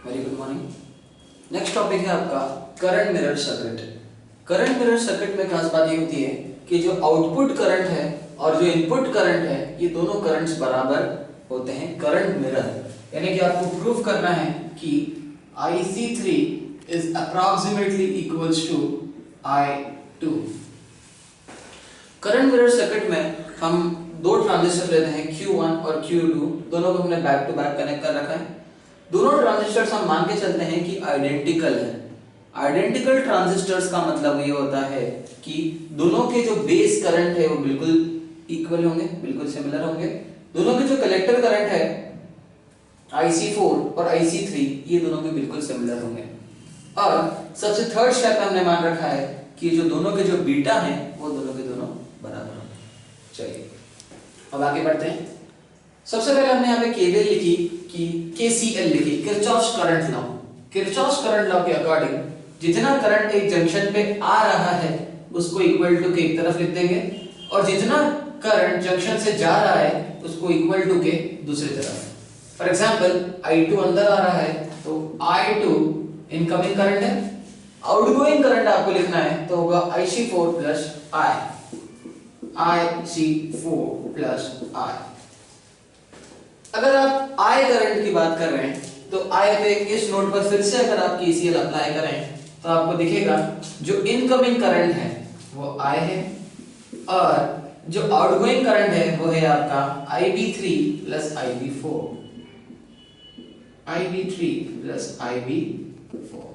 Very good morning. Next topic है आपका current mirror circuit. Current mirror circuit में खास बात ये होती है कि जो आउटपुट करंट है और जो इनपुट करंट है ये दोनों करंट्स बराबर होते हैं करंट मिरर। यानी कि आपको प्रूव करना है कि IC3 is approximately equals to I2। Current mirror circuit में हम दो ट्रांजिस्टर लेते हैं Q1 और Q2, दोनों को हमने बैक टू बैक कनेक्ट कर रखा है। दोनों ट्रांजिस्टर्स हम मान के चलते हैं कि आइडेंटिकल है। आइडेंटिकल ट्रांजिस्टर्स का मतलब ये होता है कि दोनों के जो बेस करंट है वो बिल्कुल इक्वल होंगे, बिल्कुल सिमिलर होंगे। दोनों के जो कलेक्टर करंट है IC4 और IC3 ये दोनों के बिल्कुल सिमिलर होंगे। और सबसे थर्ड स्टेप हमने मान रखा है कि जो दोनों के जो बीटा हैं वो दोनों के दोनों बराबर होंगे। चलिए अब आगे बढ़ते हैं। सबसे पहले हमने यहाँ पे KVL लिखी कि KCL लिखी, Kirchhoff's current law. Kirchhoff's current law के अकॉर्डिंग जितना करंट एक जंक्शन पे आ रहा है उसको इक्वल टू के एक तरफ लिख देंगे और जितना करंट जंक्शन से जा रहा है उसको इक्वल टू के दूसरी तरफ। फॉर एग्जांपल I2 अंदर आ रहा है तो I2 इनकमिंग करंट है, आउटगोइंग करंट आपको लिखना है तो होगा IC4 plus IC4 plus I। अगर आप I करंट की बात कर रहे हैं तो I पे इस नोड पर फिर से अगर आप KCL अप्लाई करें तो आपको दिखेगा जो इनकमिंग करंट है वो I है और जो आउटगोइंग करंट है वो है आपका IB3 plus IB4। IB3 plus IB4।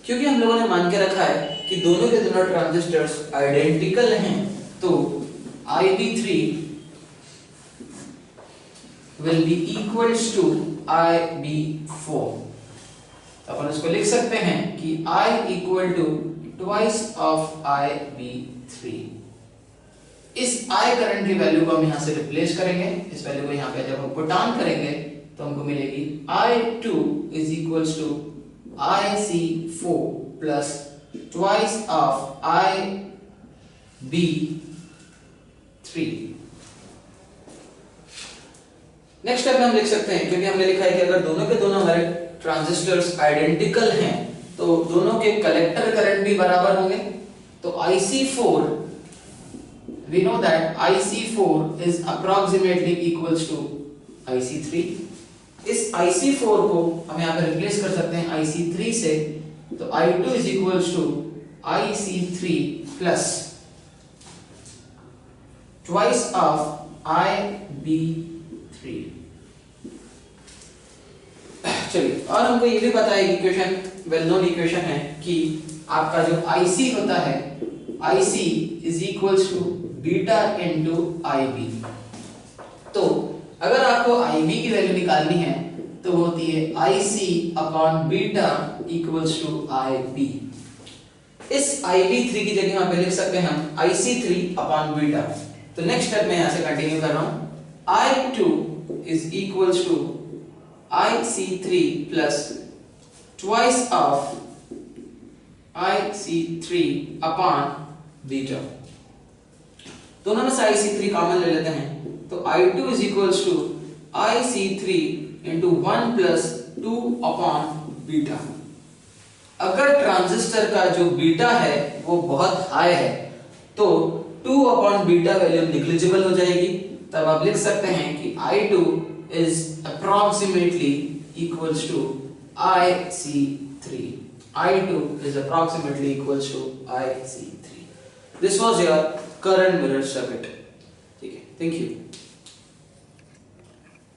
क्योंकि हम लोगों ने मान के रखा है कि दोनों के दोनों ट्रांजिस्टर्स आइडेंटिकल हैं तो IB3 will be equals to IB4। तो अपन इसको लिख सकते हैं कि I equal to twice of IB3। इस I करंट की वैल्यू को हम यहां से रिप्लेस करेंगे, इस वैल्यू को यहां पे जब हम पुट ऑन करेंगे तो हमको मिलेगी I2 is equals to IC4 plus twice of IB3। Next step में हम लिख सकते हैं, क्योंकि हमने लिखा है कि अगर दोनों के दोनों हमारे ट्रांजिस्टर्स आइडेंटिकल हैं तो दोनों के कलेक्टर करंट भी बराबर होंगे। तो IC4 we know that IC4 is approximately equals to IC3। इस IC4 को हम यहाँ पे रिप्लेस कर सकते हैं IC3 से, तो I2 is equals to IC3 plus twice of IB3। चलिए और हमको ये भी पता है कि इक्वेशन वेल नोन इक्वेशन है कि आपका जो IC होता है IC is equals to beta into IB। तो अगर आपको IB की वैल्यू निकालनी है तो वो होती है IC upon beta equals to IB। इस IB3 की जगह यहाँ पे लिख सकते हैं हम IC3 अपॉन बीटा। तो नेक्स्ट स्टेप में यहाँ से कंटिन्यू कर रहा हूँ। I2 is equals to IC3 plus twice of IC3 upon beta. दोनों में से IC3 कॉमन ले लेते हैं तो I2 is equals to IC3 into 1 plus 2 upon beta. अगर ट्रांजिस्टर का जो बीटा है वो बहुत हाई है तो 2 upon बीटा वैल्यू निग्लिजिबल हो जाएगी। तब आप लिख सकते हैं कि I2 is approximately equals to IC3। I2 is approximately equals to IC3। This was your current mirror circuit। ठीक है, thank you।